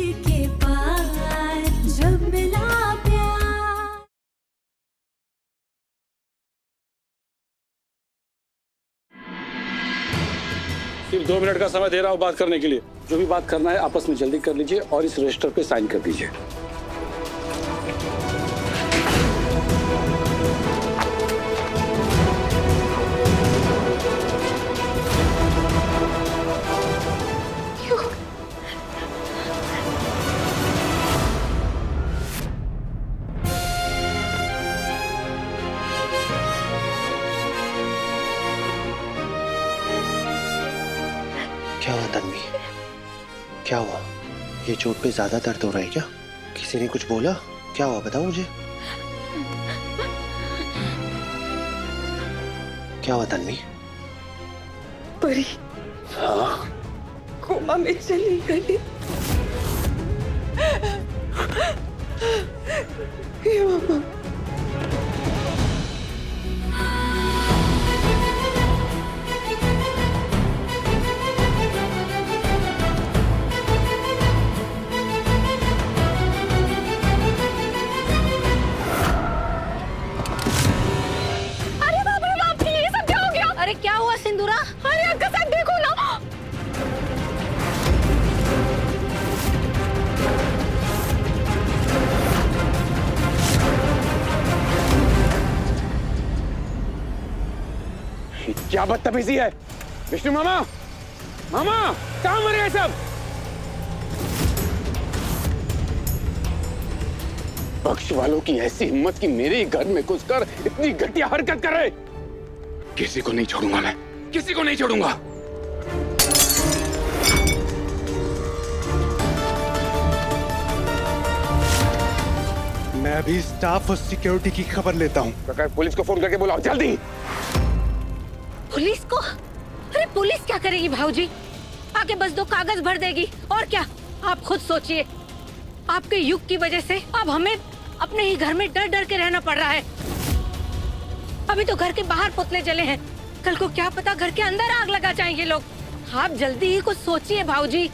के बाद जब मिला प्यार। सिर्फ 2 मिनट का समय दे रहा हूँ बात करने के लिए। जो भी बात करना है आपस में जल्दी कर लीजिए और इस रजिस्टर पे साइन कर दीजिए। क्या हुआ तन्वी? क्या हुआ? ये चोट पे ज्यादा दर्द हो रहा है क्या? किसी ने कुछ बोला? क्या हुआ बताओ मुझे। क्या हुआ तन्वी? परी हाँ? कोमा में चली गई। हे बाबा। अरे क्या हुआ सिंदूरा? अरे अक्का साहब देखो ना। क्या बदतमीजी है? विष्णु मामा, मामा कहाँ मर गए सब? पक्ष वालों की ऐसी हिम्मत कि मेरे ही घर में घुसकर इतनी घटिया हरकत करे। किसी को नहीं छोड़ूंगा मैं, किसी को नहीं छोड़ूंगा। मैं अभी स्टाफ और सिक्योरिटी की खबर लेता हूँ। प्रकाश, पुलिस को फोन करके बुलाओ जल्दी। पुलिस को? अरे पुलिस क्या करेगी भाऊजी? आके बस 2 कागज भर देगी और क्या। आप खुद सोचिए, आपके युग की वजह से अब हमें अपने ही घर में डर डर के रहना पड़ रहा है। अभी तो घर के बाहर पुतले जले हैं, कल को क्या पता घर के अंदर आग लगा जाएंगे लोग। आप जल्दी ही कुछ सोचिए भाऊजी।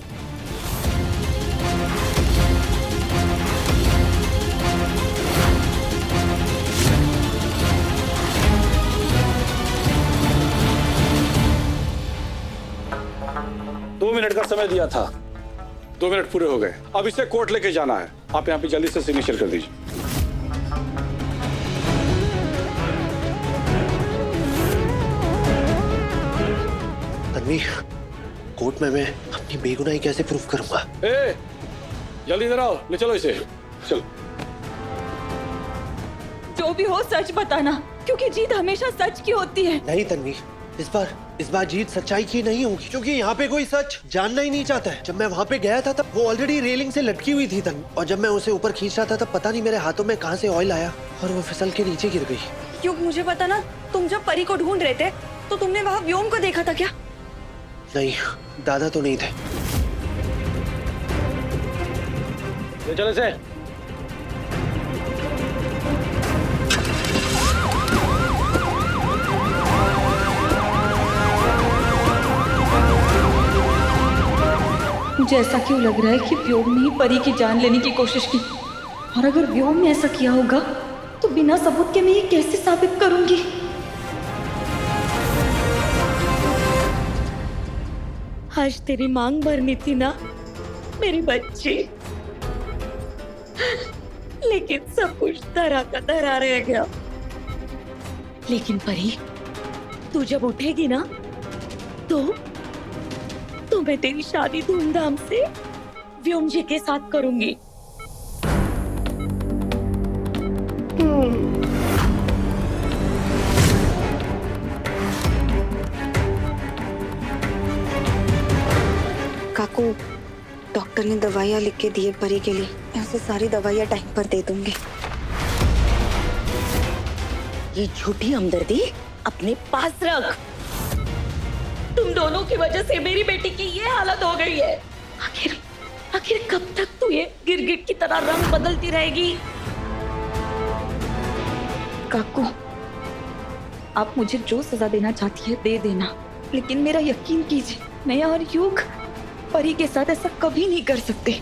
दो मिनट का समय दिया था, 2 मिनट पूरे हो गए। अब इसे कोर्ट लेके जाना है। आप यहाँ पे जल्दी से सिग्नेचर कर दीजिए। तन्वी, कोर्ट में मैं अपनी बेगुनाही कैसे प्रूफ करूंगा? ए, जल्दी इधर आओ, ले चलो इसे। चलो। जो भी हो सच बताना, क्योंकि जीत हमेशा सच की होती है। नहीं तन्वी, इस बार जीत सच्चाई की नहीं होगी, क्योंकि यहाँ पे कोई सच जानना ही नहीं चाहता है। जब मैं वहाँ पे गया था तब वो ऑलरेडी रेलिंग से लटकी हुई थी तन्वी, और जब मैं उसे ऊपर खींच रहा था तब पता नहीं मेरे हाथों में कहाँ से ऑयल आया और वो फिसल के नीचे गिर गई। क्यों, मुझे पता ना, तुम जब परी को ढूंढ रहे थे तो तुमने वहाँ व्योम को देखा था क्या? नहीं, दादा तो नहीं थे। ले चलो इसे। मुझे ऐसा क्यों लग रहा है कि व्योम ने ही परी की जान लेने की कोशिश की, और अगर व्योम ने ऐसा किया होगा तो बिना सबूत के मैं ये कैसे साबित करूंगी? आज तेरी मांग भरनी थी ना मेरी बच्ची, लेकिन सब कुछ धरा का धरा रह गया। लेकिन परी, तू जब उठेगी ना तो मैं तेरी शादी धूमधाम से व्योम जी के साथ करूंगी। काकू, डॉक्टर ने दवाइयाँ लिख के दी है परी के लिए, मैं उसे सारी दवाइयाँ टाइम पर दे दूंगी। ये झूठी हमदर्दी अपने पास रख। तुम दोनों की वजह से मेरी बेटी की ये हालत हो गई है। आखिर कब तक तू ये गिरगिट की तरह रंग बदलती रहेगी? काकू, आप मुझे जो सजा देना चाहती है दे देना, लेकिन मेरा यकीन कीजिए, मैं और युग परी के साथ ऐसा कभी नहीं कर सकते।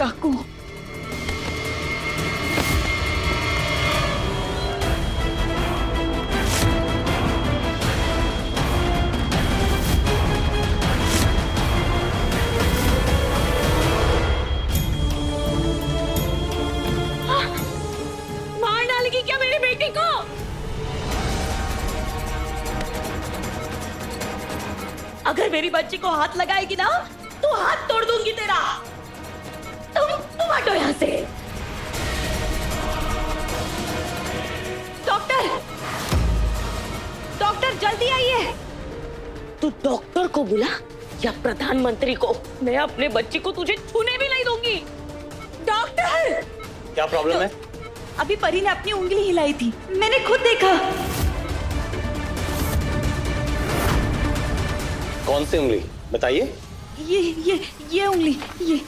काकू। मार डालेगी क्या मेरी बेटी को? अगर मेरी बच्ची को हाथ लगाएगी ना तो हाथ तोड़ दूंगी तेरा। तुम हटो यहाँ से। डॉक्टर, डॉक्टर जल्दी आइए। तू डॉक्टर को बुला या प्रधानमंत्री को, मैं अपने बच्ची को तुझे छूने भी नहीं दूंगी। डॉक्टर, क्या प्रॉब्लम है? अभी परी ने अपनी उंगली हिलाई थी, मैंने खुद देखा। कौन सी उंगली बताइए? ये उंगली, ये।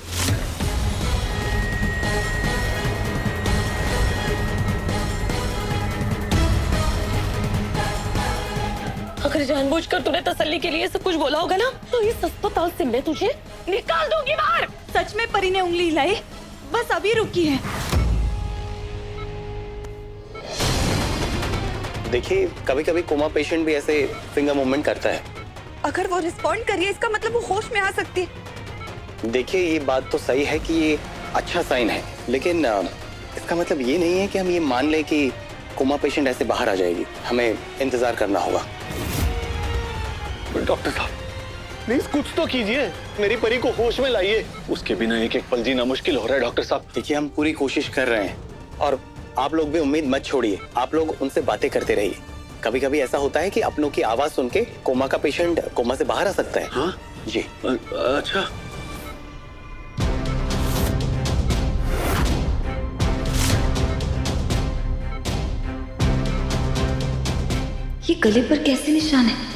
अगर जानबूझकर तूने तसल्ली के लिए सब कुछ बोला होगा ना तो इस अस्पताल से मैं तुझे निकाल दूंगी बाहर। सच में परी ने उंगली हिलाई, बस अभी रुकी है। देखिए, कभी कभी कोमा पेशेंट भी ऐसे फिंगर मूवमेंट करता है। अगर वो रिस्पॉन्ड करिए इसका मतलब वो होश में आ सकती है। देखिए, ये बात तो सही है कि ये अच्छा साइन है, लेकिन इसका मतलब ये नहीं है कि हम ये मान लें कि कोमा पेशेंट ऐसे बाहर आ जाएगी। हमें इंतजार करना होगा। डॉक्टर साहब, प्लीज कुछ तो कीजिए, मेरी परी को होश में लाइए। उसके बिना एक एक पल जीना मुश्किल हो रहा है डॉक्टर साहब। देखिए, हम पूरी कोशिश कर रहे हैं और आप लोग भी उम्मीद मत छोड़िए। आप लोग उनसे बातें करते रहिए। कभी कभी ऐसा होता है कि अपनों की आवाज सुन के कोमा का पेशेंट कोमा से बाहर आ सकता है। हाँ जी। अच्छा, ये गले पर कैसे निशान है?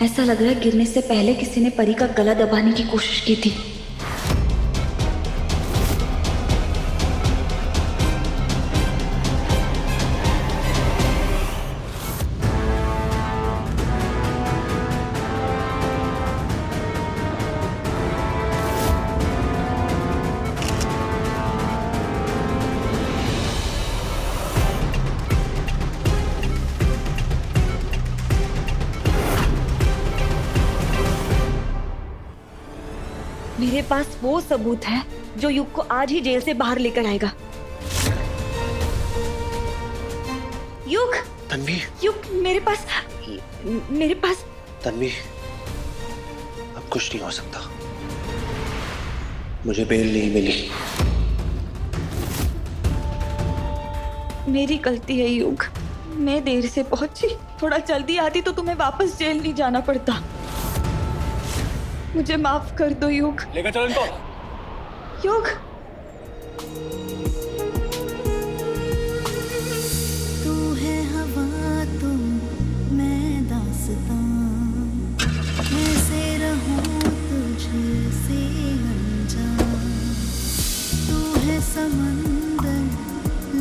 ऐसा लग रहा है गिरने से पहले किसी ने परी का गला दबाने की कोशिश की थी। मेरे पास वो सबूत है जो युग को आज ही जेल से बाहर लेकर आएगा। युग, तन्वी, युग, मेरे पास तन्वी, अब कुछ नहीं हो सकता। मुझे बेल नहीं मिली। मेरी गलती है युग, मैं देर से पहुंची। थोड़ा जल्दी आती तो तुम्हें वापस जेल नहीं जाना पड़ता। मुझे माफ कर दो युग। लेकर चलो इनको। युग, तू है हवा तो मैं दास्तां, कैसे रहूं तुझसे अनजान। तू है समंदर,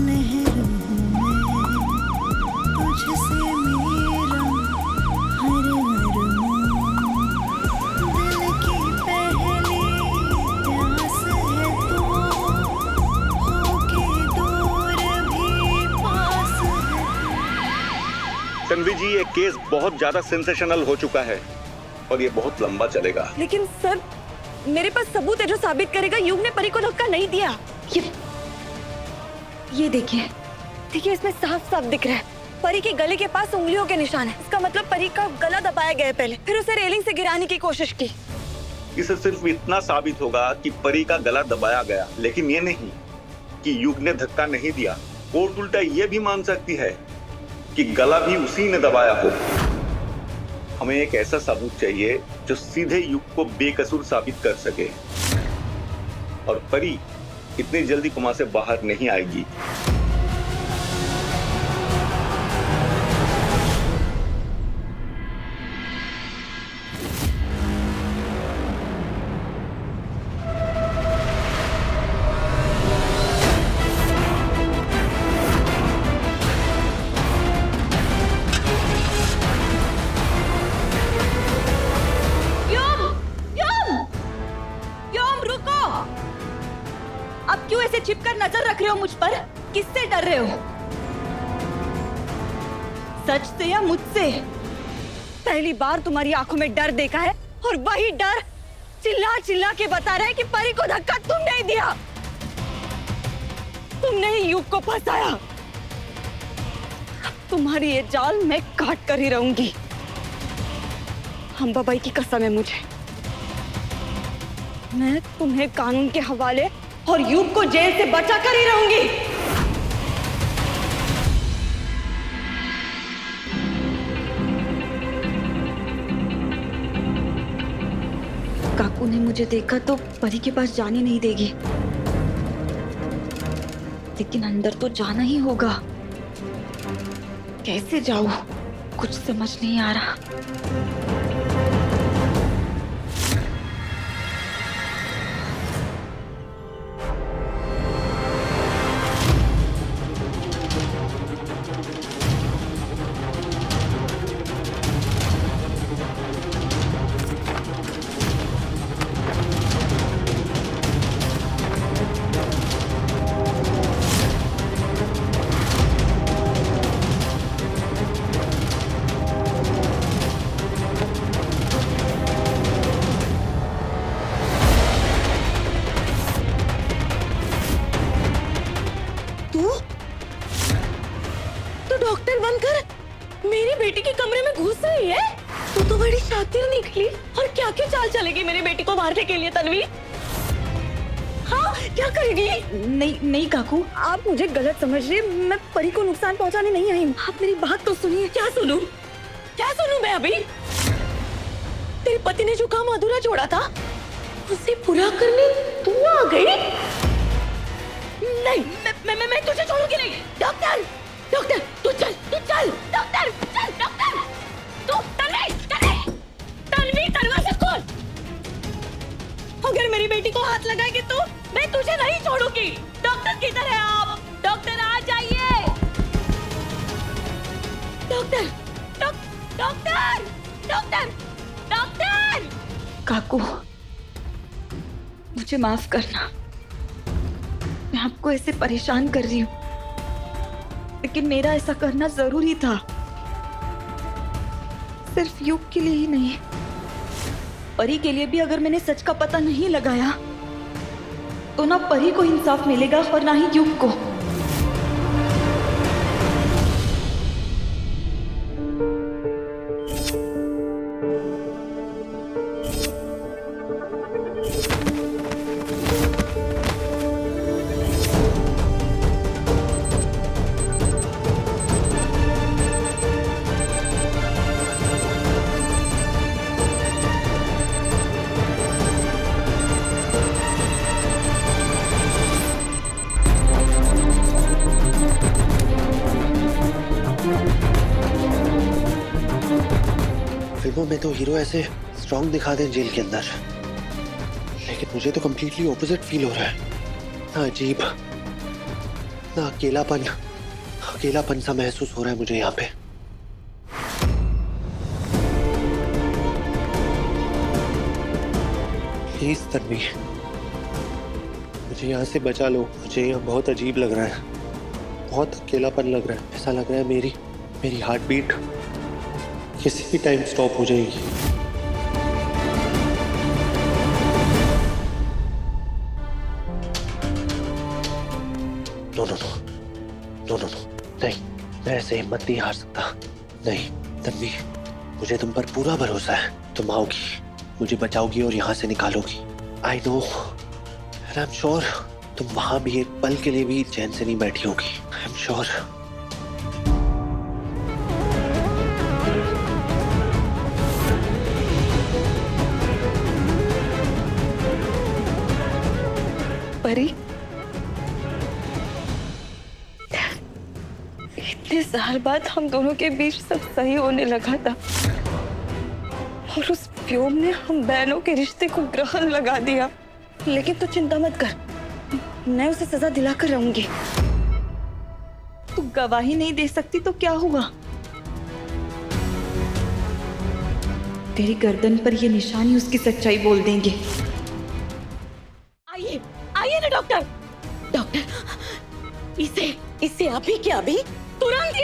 लहर हूँ मैं, तुझसे मेरा हर अरमान। दिल की पहली प्यास है तू, होके दूर भी पास है। तन्वी जी, ये केस बहुत ज्यादा सेंसेशनल हो चुका है और ये बहुत लंबा चलेगा। लेकिन सर, मेरे पास सबूत है जो साबित करेगा युग ने परी को धक्का नहीं दिया। ये देखिए, देखिए, इसमें साफ साफ दिख रहा है परी के गले के पास उंगलियों के निशान है। इसका मतलब परी का गला दबाया गया पहले, फिर उसे रेलिंग से गिराने की कोशिश की। इससे सिर्फ इतना साबित होगा कि परी का गला दबाया गया, लेकिन ये नहीं कि युग ने धक्का नहीं दिया। कोर्ट उल्टा ये भी मान सकती है कि गला भी उसी ने दबाया हो। हमें एक ऐसा सबूत चाहिए जो सीधे युग को बेकसूर साबित कर सके, और परी इतनी जल्दी कोमा से बाहर नहीं आएगी। क्यों ऐसे छिपकर नजर रख रहे हो मुझ पर? किससे डर रहे हो? सच से या मुझसे? पहली बार तुम्हारी आंखों में डर देखा है, और वही डर चिल्ला चिल्ला के बता रहा है कि परी को धक्का तुमने ही दिया, तुमने ही युग को फंसाया। अब तुम्हारी ये जाल मैं काट कर ही रहूंगी। अंबाबाई की कसम है मुझे, मैं तुम्हें कानून के हवाले और युग को जेल से बचा कर ही रहूंगी। काकू ने मुझे देखा तो परी के पास जाने नहीं देगी, लेकिन अंदर तो जाना ही होगा। कैसे जाऊं, कुछ समझ नहीं आ रहा। डॉक्टर बनकर मेरी बेटी के कमरे में घुस रही है? तू तो बड़ी शातिर निकली। और क्या क्या चाल चलेगी मेरी बेटी को मारने के लिए तन्वी? हाँ, क्या करेगी? नहीं काकू, आप मुझे गलत समझ रही हैं। मैं परी को नुकसान पहुंचाने नहीं आई हूँ। आप मेरी बात तो सुनिए। क्या सुनूं? क्या सुनूं मैं अभी? तेरे पति ने जो काम अधूरा छोड़ा था उसे पूरा करने तू आ गई? नहीं, मैं तुझे छोड़ूंगी नहीं। डॉक्टर, डॉक्टर, तू चल, डॉक्टर, चल, डॉक्टर, तू तन्वी दरवाजा खोल। अगर मेरी बेटी को हाथ लगाएगी तो मैं तुझे नहीं छोड़ूंगी। डॉक्टर किधर है आप? डॉक्टर आ जाइए। Doctor, doctor, doctor, doctor. काकू, मुझे माफ करना, मैं आपको ऐसे परेशान कर रही हूँ, लेकिन मेरा ऐसा करना जरूरी था। सिर्फ युग के लिए ही नहीं, परी के लिए भी। अगर मैंने सच का पता नहीं लगाया तो ना परी को इंसाफ मिलेगा और ना ही युग को। फिल्मों में तो हीरो ऐसे स्ट्रॉन्ग दिखा दें जेल के अंदर, लेकिन मुझे तो कंप्लीटली ऑपोजिट फील हो रहा है। ना अजीब, ना अकेलापन सा महसूस हो रहा है मुझे यहाँ पे। प्लीज तन्वी, मुझे यहाँ से बचा लो। मुझे यहाँ बहुत अजीब लग रहा है, बहुत अकेलापन लग रहा है। ऐसा लग रहा है मेरी हार्ट बीट किसी भी टाइम स्टॉप हो जाएगी। नो, नहीं, मैं ऐसे हिम्मत नहीं हार सकता। नहीं तन्वी, मुझे तुम पर पूरा भरोसा है। तुम आओगी, मुझे बचाओगी और यहाँ से निकालोगी। I know, and I am sure तुम वहां भी एक पल के लिए भी चैन से नहीं बैठी होगी। आई एम श्योर। परी, इतने साल बाद हम दोनों के बीच सब सही होने लगा था, और उस व्योम ने हम बहनों के रिश्ते को ग्रहण लगा दिया। लेकिन तू चिंता मत कर, मैं उसे सजा दिलाकर रहूंगी। तू गवाही नहीं दे सकती तो क्या हुआ? तेरी गर्दन पर ये निशानी उसकी सच्चाई बोल देंगे। आइए ना डॉक्टर, इसे अभी के अभी तुरंत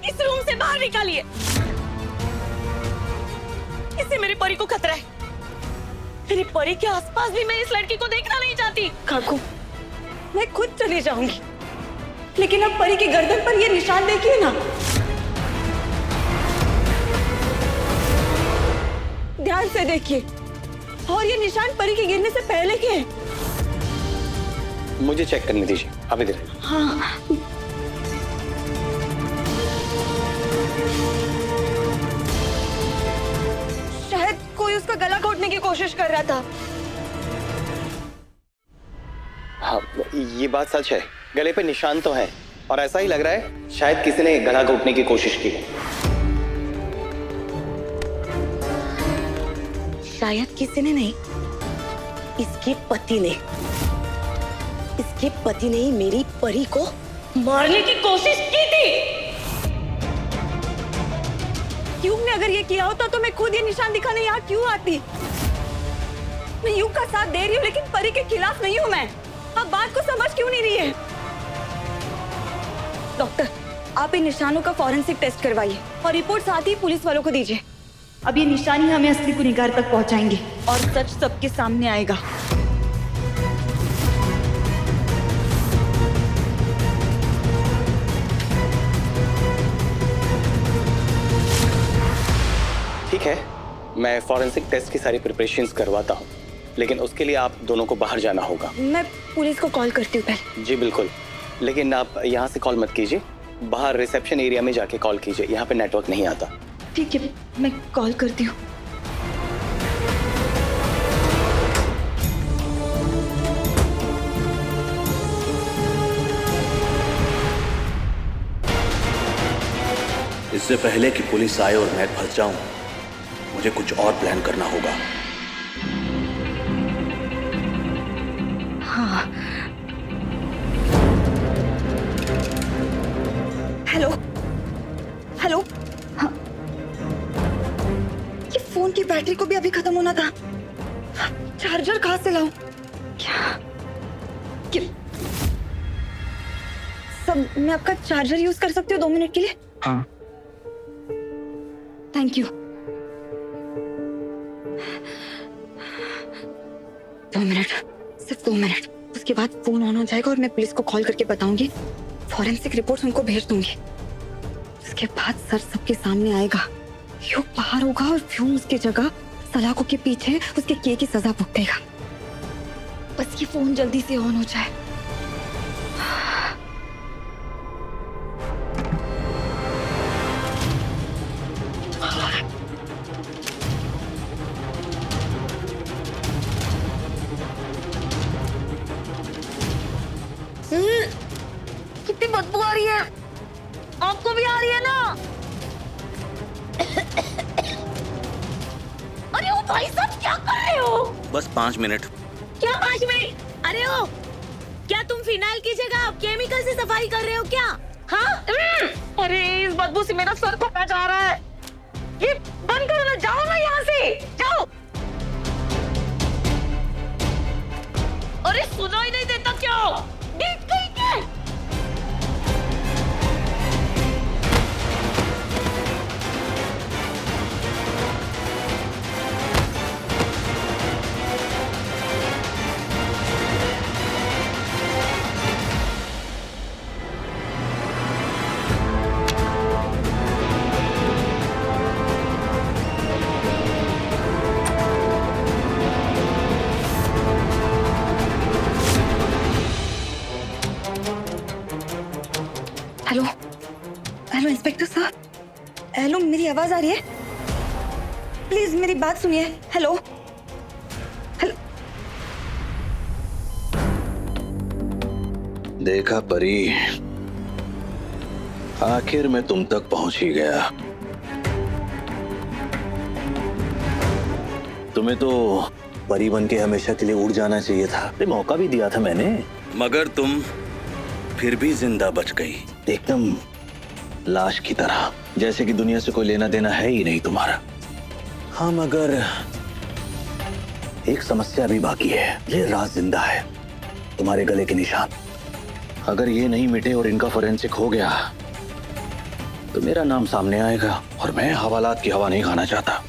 इस रूम से बाहर निकालिए। इससे मेरी परी को खतरा है। मेरी परी के आसपास भी मैं इस लड़की को देखना नहीं चाहती। काकू, मैं खुद चली जाऊंगी, लेकिन अब परी की गर्दन पर ये निशान देखिए ना। ध्यान से देखिए, और ये निशान परी के गिरने से पहले के हैं। मुझे चेक करने दीजिए, आप इधर। हाँ, शायद कोई उसका गला घोटने की कोशिश कर रहा था। हाँ, ये बात सच है, गले पे निशान तो है और ऐसा ही लग रहा है शायद किसी ने गला घोटने की कोशिश की है। शायद किसी ने नहीं, इसके पति ने ही मेरी परी को मारने की कोशिश की थी। युग ने अगर ये किया होता तो मैं खुद ये निशान दिखाने यहाँ क्यों आती? मैं युग का साथ दे रही हूँ, लेकिन परी के खिलाफ नहीं हूँ मैं। आप बात को समझ क्यों नहीं रही है? डॉक्टर, आप इन निशानों का फॉरेंसिक टेस्ट करवाइए और रिपोर्ट साथ ही पुलिस वालों को दीजिए। अब ये निशान ही हमें असली गुनहगार तक पहुंचाएंगे और सच सबके सामने आएगा। ठीक है, मैं फॉरेंसिक टेस्ट की सारी प्रिपरेशंस करवाता हूँ, लेकिन उसके लिए आप दोनों को बाहर जाना होगा। मैं पुलिस को कॉल करती हूँ पहले। जी बिल्कुल, लेकिन आप यहाँ से कॉल मत कीजिए, बाहर रिसेप्शन एरिया में जाके कॉल कीजिए, यहाँ पे नेटवर्क नहीं आता। ठीक है, मैं कॉल करती हूँ। इससे पहले कि पुलिस आए और मैं फंस जाऊं, मुझे कुछ और प्लान करना होगा। हाँ। Hello, hello. हाँ, ये फोन की बैटरी को भी अभी खत्म होना था। चार्जर कहाँ से लाऊं? क्या सब मैं आपका चार्जर यूज कर सकती हूँ 2 मिनट के लिए? हाँ। Thank you. 2 मिनट, सिर्फ 2 मिनट। उसके बाद फोन ऑन हो जाएगा और मैं पुलिस को कॉल करके बताऊंगी, फॉरेंसिक रिपोर्ट्स उनको भेज दूंगी। उसके बाद सर सबके सामने आएगा, युग बाहर होगा और व्योम उसकी जगह सलाखों के पीछे उसके किए की सजा भुगतेगा। बस ये फोन जल्दी से ऑन हो जाए। कितनी बदबू आ रही है, आपको भी आ रही है ना? अरे ओ भाई साहब, क्या कर रहे हो? बस 5 मिनट। क्या 5 मिनट? अरे ओ, क्या तुम फिनाइल की जगह केमिकल से सफाई कर रहे हो क्या? हाँ? अरे इस बदबू से मेरा सर फटा जा रहा है। ये बंद करो ना, जाओ ना यहाँ से, जाओ। अरे सुनाई नहीं देता क्या? देख गई क्या? हेलो, हेलो इंस्पेक्टर साहब। हेलो, मेरी आवाज आ रही है? प्लीज मेरी बात सुनिए। Hello, hello. देखा परी, आखिर मैं तुम तक पहुंच ही गया। तुम्हें तो परी बन के हमेशा के लिए उड़ जाना चाहिए था। अरे मौका भी दिया था मैंने, मगर तुम फिर भी जिंदा बच गई, एकदम लाश की तरह, जैसे कि दुनिया से कोई लेना देना है ही नहीं तुम्हारा। हाँ, मगर एक समस्या भी बाकी है। ये राज जिंदा है, तुम्हारे गले के निशान। अगर ये नहीं मिटे और इनका फोरेंसिक हो गया तो मेरा नाम सामने आएगा और मैं हवालात की हवा नहीं खाना चाहता।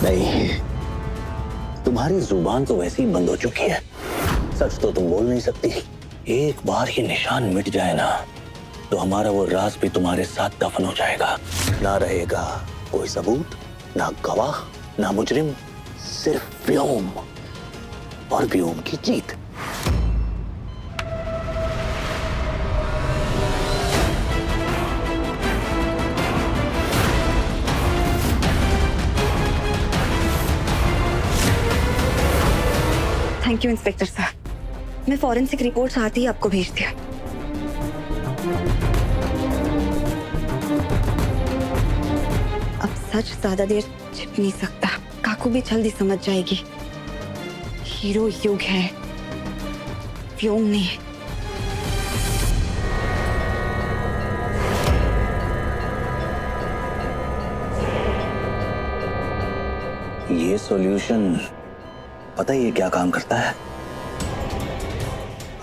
नहीं, तुम्हारी जुबान तो वैसे ही बंद हो चुकी है। सच तो तुम बोल नहीं सकती। एक बार ये निशान मिट जाए ना तो हमारा वो राज भी तुम्हारे साथ दफन हो जाएगा। ना रहेगा कोई सबूत, ना गवाह, ना मुजरिम, सिर्फ व्योम और व्योम की जीत। थैंक यू इंस्पेक्टर साहब, मैं फॉरेंसिक रिपोर्ट्स आती ही आपको भेज दिया। अब सच ज्यादा देर छिप नहीं सकता। काकू भी जल्दी समझ जाएगी। हीरो युग है, व्योम नहीं। ये सॉल्यूशन पता है ये क्या काम करता है?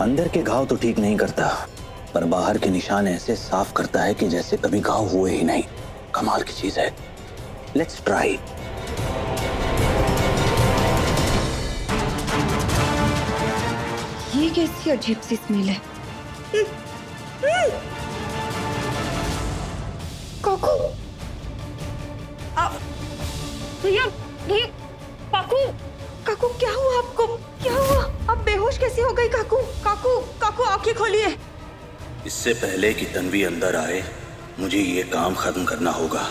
अंदर के घाव तो ठीक नहीं करता, पर बाहर के निशान ऐसे साफ करता है कि जैसे कभी घाव हुए ही नहीं। कमाल की चीज है। Let's try. ये कैसी अजीब सी स्मेल है। काकू, भैया भैया, काकू काकू क्या हुआ आपको? क्या हुआ? आप बेहोश कैसे हो गई? काकू काकू काकू आंखें खोलिए। इससे पहले कि तन्वी अंदर आए मुझे ये काम खत्म करना होगा।